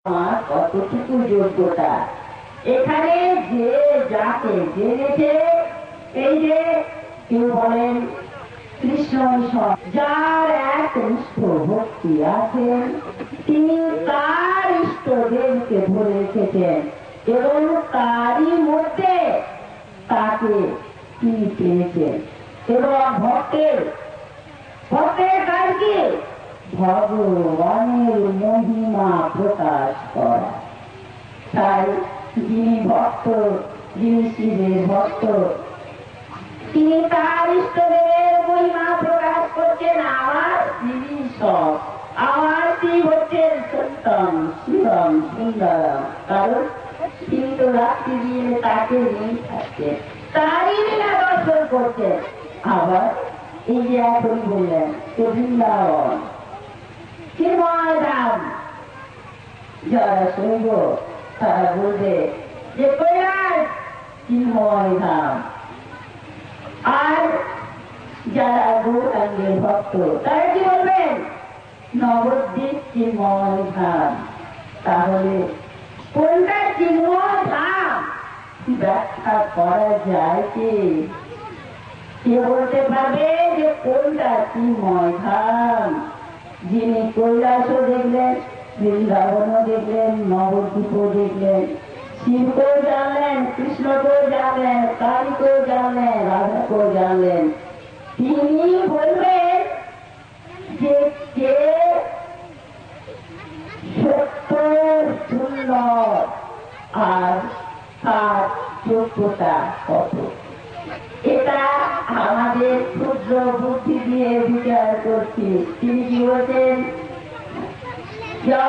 আমার কতটুকু যোগ্যতা। এখানে যে যাকে জেনেছে, এই যে কেউ বলেন কৃষ্ণ মিশন, যার একনিষ্ঠ ভক্তি আছেন, তিনি তার ইষ্টদেবকে ধরে রেখেছেন এবং তারই মধ্যে তাকে তিনি পেয়েছেন। এবং ভক্তের কাজ কি? ভগবানের মহিমা প্রকাশ করা। তাই যিনি ভক্ত, যিনি শিবের ভক্ত, তিনি তার ইষ্টদেবের মহিমা প্রকাশ করছেন। আমার শিবই সব, আমার শিব হচ্ছেন সত্যম শিবম সুন্দরম। কারণ তিনি তো রাত্রি দিয়ে তাকে নিয়ে থাকছেন, তারই লীলা দর্শন করছেন। আবার এই যে এখন বললেন বৃন্দাবন চিন্ময় ধাম, যারা শুনব তারা বলবে যে কৈলাস চিন্ময় ধাম। আর যারা গৌরাঙ্গের ভক্ত তারা কি বলবেন? নবদ্বীপ চিন্ময় ধাম। তাহলে কোনটা চিন্ময় ধাম ব্যাখ্যা করা যায় কি? কে বলতে পারবে যে কোনটা চিন্ময় ধাম? যিনি কৈলাসও দেখলেন, বৃন্দাবনও দেখলেন, নবদ্বীপও দেখলেন, শিবকেও জানলেন, কৃষ্ণকেও জানলেন, কালীকেও জানলেন, রাধাকেও জানলেন, তিনি বলবেন যে কে সত্য সুন্দর আর তার যোগ্যতা কত। এটা আমাদের ক্ষুদ্র বুদ্ধি দিয়ে বিচার করছি। তিনি কি বলছেন?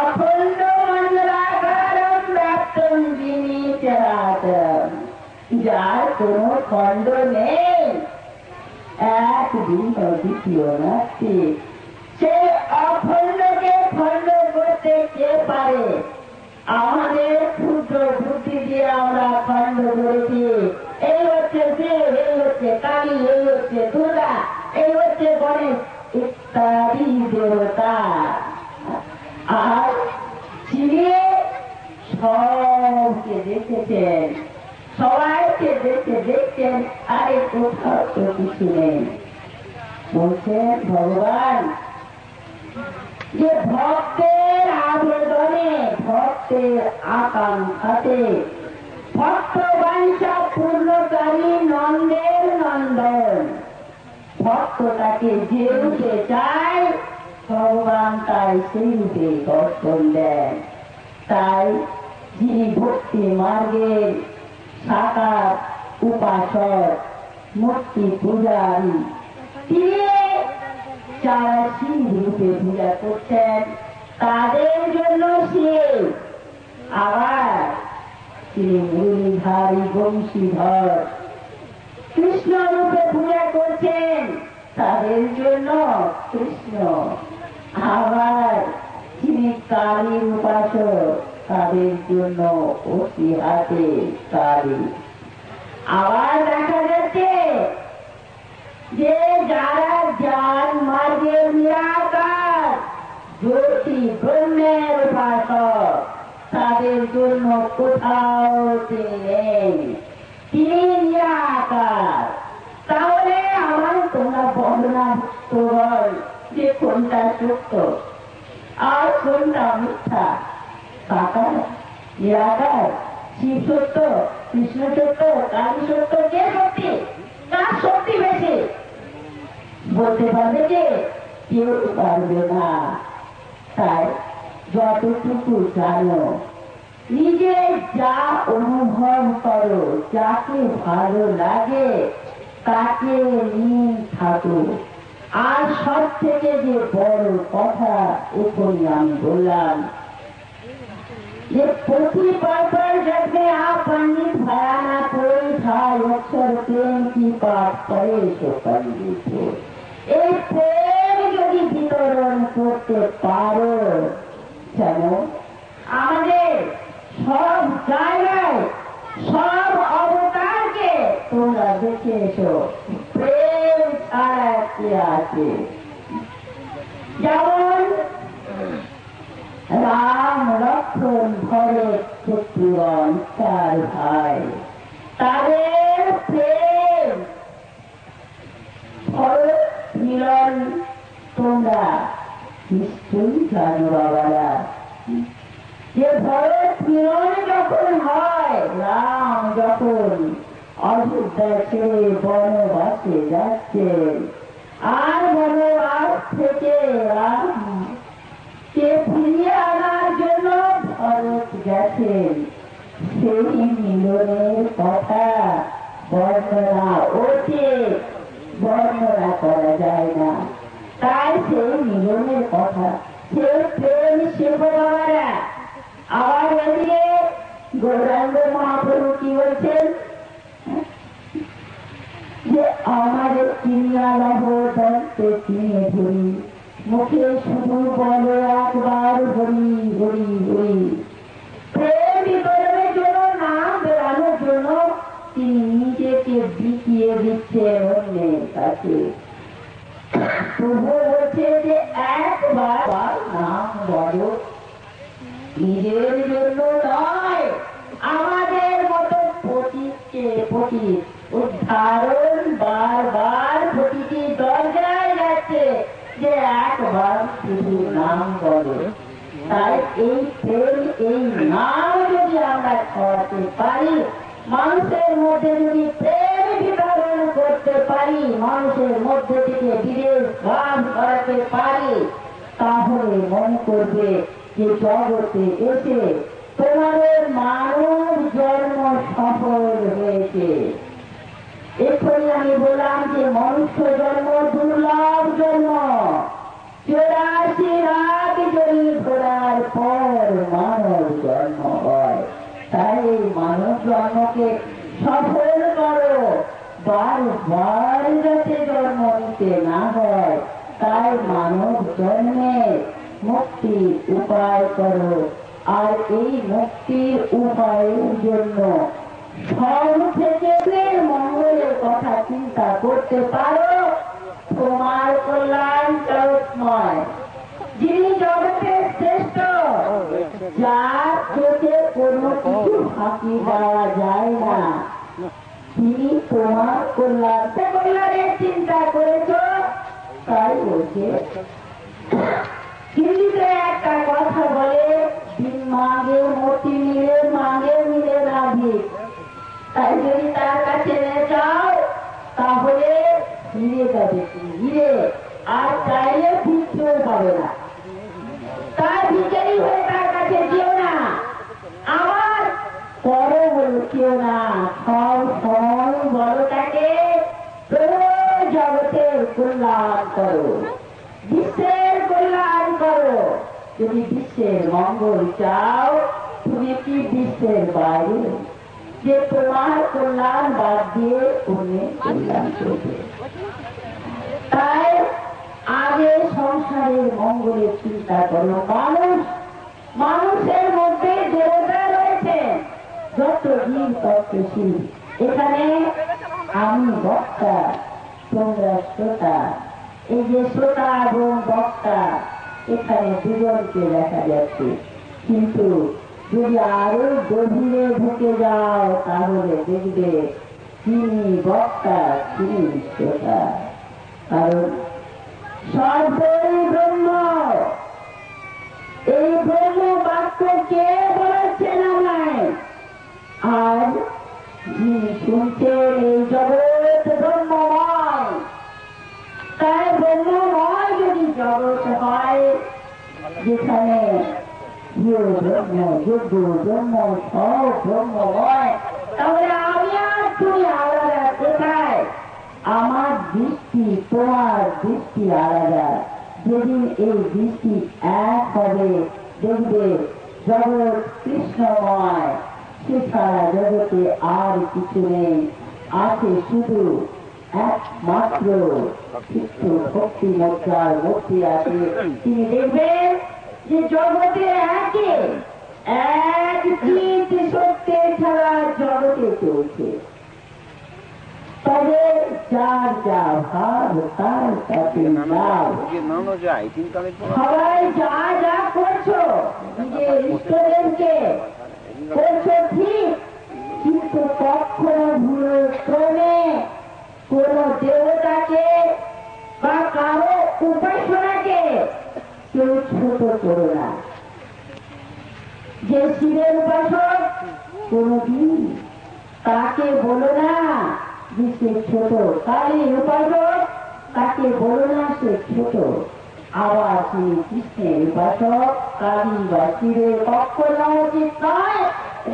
অখণ্ড মণ্ডলাকারম ব্যাপ্তম যিনি চরাচরম, যার কোন খণ্ড নেই, একদিন দ্বিতীয় নাস্তি। সে অখণ্ডকে খণ্ড করতে কে পারে? আমাদের ক্ষুদ্র বুদ্ধি দিয়ে আমরা খণ্ড করেছি। এই হচ্ছে শিব, এই হচ্ছে কালী, এই হচ্ছে দুর্গা, এই হচ্ছে গণেশ ইত্যাদি দেবতা। আর তিনি সবকে দেখেছেন, সবাইকে দেখছেন, আরে কোথাও তো কিছু নেই। বলছেন ভগবান যে ভক্তের আবেদনে, ভক্তের আকাঙ্ক্ষাতে, ভক্ত বাঞ্ছা পূর্ণকারী নন্দের নন্দন, ভক্ত তাকে যে রূপে চায় ভগবান তাই সেই রূপে দর্শন দেন। তাই যিনি ভক্তি মার্গের সাকার উপাসক, মূর্তি পূজারী, তিনি যারা শিব রূপে পূজা করছেন তাদের জন্য শিব। আবার তিনি মুরলীধারী বংশীধর কৃষ্ণ রূপে পূজা করছেন, তাদের জন্য কৃষ্ণ। আবার যিনি কালীর উপাসক, তাদের জন্য অতি হাতে কালী। আবার দেখা যাচ্ছে যে যারা জ্ঞান মার্গের নিরাকার জ্যোতি ব্রহ্মের উপাসক, তাদের জন্য কোথাও তিনি নেই, তিনি নিরাকার। তাহলে আমার তোমরা বর্ণনা বল যে কোনটা সত্য আর কোনটা মিথ্যা। সাকার, নিরাকার, শিব সত্য, কৃষ্ণ সত্য, কালী সত্য, কে সত্যি? কার শক্তি বেশি? বলতে পারবে যে কেউ পারবে না। তাই যতটুকু জানো, নিজে যা অনুভব করো, যাকে ভালো লাগে তাকে নিয়ে থাকো। আর সব থেকে যে বড় কথা এখনই আমি বললাম যে पृथ्वी पर जब में आप पंडित भया ना कोई था, अक्षर प्रेम की पाठ करे तो पंडित हो। এই প্রেম যদি বিতরণ করতে পারো, জানো আমাদের সব জায়গায় সব অবতারকে তোমরা দেখে এসো, প্রেম ছাড়া কি আছে? যেমন রাম লক্ষ্মণ ভরত শত্রুঘ্ন চার ভাই, তাদের প্রেম ভরত মিলন তোমরা নিশ্চয়ই জানো বাবারা। যে ভরত মিলন যখন হয়, রাম যখন অযোধ্যা ছেড়ে বনবাসে যাচ্ছেন, আর বনবাস থেকে রাম কে ফিরিয়ে আনার জন্য ভরত গেছেন, সেই মিলনের কথা বর্ণনা ওকে বর্ণনা করা যায় না। তাই সেই মিলনের কথা, সে প্রেম শিল্প বাবারা। আবার এদিকে গৌরাঙ্গ মহাপ্রভু কি বলছেন, যে আমাদের চিনিয়া লব দন্তে চিনে ধরি, মুখে শুধু বলে একবার হরি হরি হরি। প্রেম বিতরণের জন্য, নাম বেড়ানোর জন্য তিনি নিজেকে বিকিয়ে দিচ্ছেন অন্যের কাছে। প্রভু বলছে যে একবার নাম বলো, নিজের জন্য নয়, আমাদের মতো পতিতকে পতিত উদ্ধারণ বারবার প্রতিটি দরজায় যাচ্ছে যে একবার শুধু নাম বলো। তাই এই প্রেম, এই নাম যদি আমরা ছড়াতে পারি, মানুষের মধ্যে যদি প্রেম বিতরণ করতে পারি, মানুষের মধ্যে থেকে বিদেশ ভাব করাতে পারি, তাহলে মনে করবে যে জগতে এসে তোমাদের মানব জন্ম সফল হয়েছে। এক্ষুনি আমি বললাম যে মনুষ্য জন্ম দুর্লভ জন্ম, 84 লাখ জয়ী ঘোরার পর মানব জন্ম হয়। তাই এই মানব জন্মকে সফল করো, বারবার যাতে জন্ম নিতে না হয়, তাই মানব জন্মের মুক্তির উপায় করো। আর এই মুক্তির উপায়ের জন্য সব থেকে মঙ্গলের কথা চিন্তা করতে পারো, তোমার কল্যাণ জগৎময়, যিনি জগতের শ্রেষ্ঠ, যার চোখে কোনো কিছু ফাঁকি দেওয়া যায় না, তিনি তোমার কল্যাণের চিন্তা করেছ। তাই বলছে হিন্দিতে একটা কথা বলে, মাগে মতি মিলে মাগে মিলে না ভিড়। তাই যদি তার কাছে যাও তাহলে ফিরে যাবে, ফিরে আর চাইলে ফিরতেও পাবে না। তার ভিখারি হয়ে তার কাছে যেও না, আমার পরে বলছেও না, সব সময় বলো তাকে জগতের কল্যাণ করো, বিশ্বের কল্যাণ করো। যদি বিশ্বের মঙ্গল চাও, তুমি কি বিশ্বের বাইরে যে তোমার কল্যাণ বাদ দিয়ে অন্যের কল্যাণ করবে? তাই আগে সংসারের মঙ্গলের চিন্তা করো। মানুষের মধ্যে দেবতা রয়েছে, যত জীব তত শিব। এখানে আমি বক্তা, তোমরা শ্রোতা। এই যে শ্রোতা এবং বক্তা, এখানে দুজনকে দেখা যাচ্ছে, কিন্তু যদি আরো গভীরে ঢুকে যাও তাহলে দেখবে তিনি বক্তা, তিনি শ্রোতা। কারণ সর্বই ব্রহ্ম, এই ব্রহ্ম বাক্য কে বলেছেন আমায়? আর যিনি শুনছেন এই জগৎ ব্রহ্মময়। তাই ব্রহ্মময় যদি জগৎ হয়, যেখানে ব্রহ্ম যজ্ঞ ব্রহ্ম সব ব্রহ্মময়, তাহলে আমি আর তুমি আলাদা কোথায়? আমার দৃষ্টি তোমার দৃষ্টি আলাদা। যেদিন এই দৃষ্টি এক হবে, দেখবে জগৎ কৃষ্ণময়, সে ছাড়া জগতে আর কিছু নেই, আছে শুধু একমাত্র চিত্ত ভক্তি মুদ্রার মূর্তি আছে। তিনি দেখবেন যে জগতে এক চিত সত্যের ছাড়া জগতে চলছে। তবে যার যা ভাব তার তাতে লাভ। সবাই যা যা করছো নিজের ইষ্টদেরকে করছো ঠিক, কিন্তু কখনো ভুল ক্রমে কোন দেবতাকে বা কারো উপাসনাকে কেউ ছোট করো না। যে শিবের উপাসক কোনদিন তাকে বলো না যে সে ছোট, কালীর উপাসক তাকে বলো না সে ছোট। আবার শ্রী কৃষ্ণের উপাসক কালী বা শিবের কখনো উচিত নয়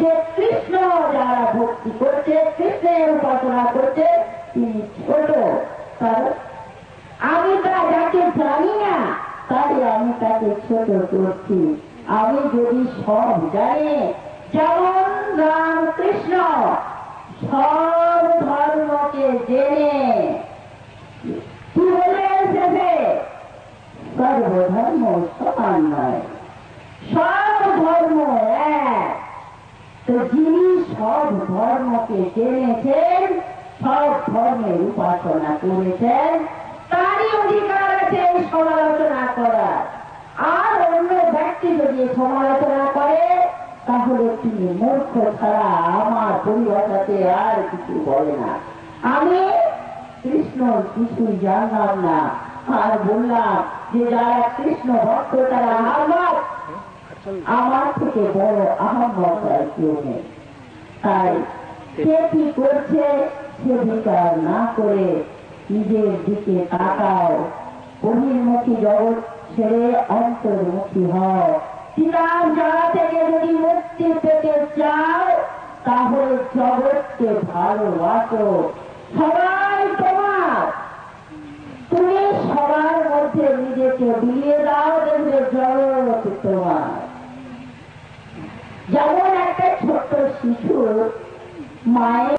যে কৃষ্ণ যারা ভক্তি করছে, কৃষ্ণের উপাসনা করছে তিনি ছোট। কারণ আমি যাকে জানি না তাই আমি তাকে ছোট করছি। আমি যদি সব জানি, যেমন রামকৃষ্ণ সব ধর্মকে জেনে কি বলে এসেছে, সর্বধর্ম সমান নয়, সব ধর্ম এক। তো যিনি সব ধর্মকে জেনেছেন, সব ধর্মের উপাসনা করেছেন, তারই অধিকার আছে সমালোচনা করার। আর অন্য ব্যক্তি যদি সমালোচনা করে তাহলে তিনি মূর্খ ছাড়া আমার পরিভাষাতে আর কিছু বলে না। আমি কৃষ্ণ কিছুই জানলাম না, আর বললাম যে যারা কৃষ্ণ ভক্ত তারা আহ্মদ, আমার থেকে বড় আহ্মদ আর কেউ নেই। তাই সে কি করছে সে বিচার না করে নিজের দিকে তাকাও, বহির্মুখী জগৎ ছেড়ে অন্তর্মুখী হও। কিতাব জানা থেকে যদি মুক্তি পেতে চাও তাহলে জগৎকে ভালোবাসো, সবাই তোমার, তুমি সবার মধ্যে নিজেকে বিলিয়ে দাও, দেখবে জগৎ তোমার। যেমন একটা ছোট্ট শিশু মায়ের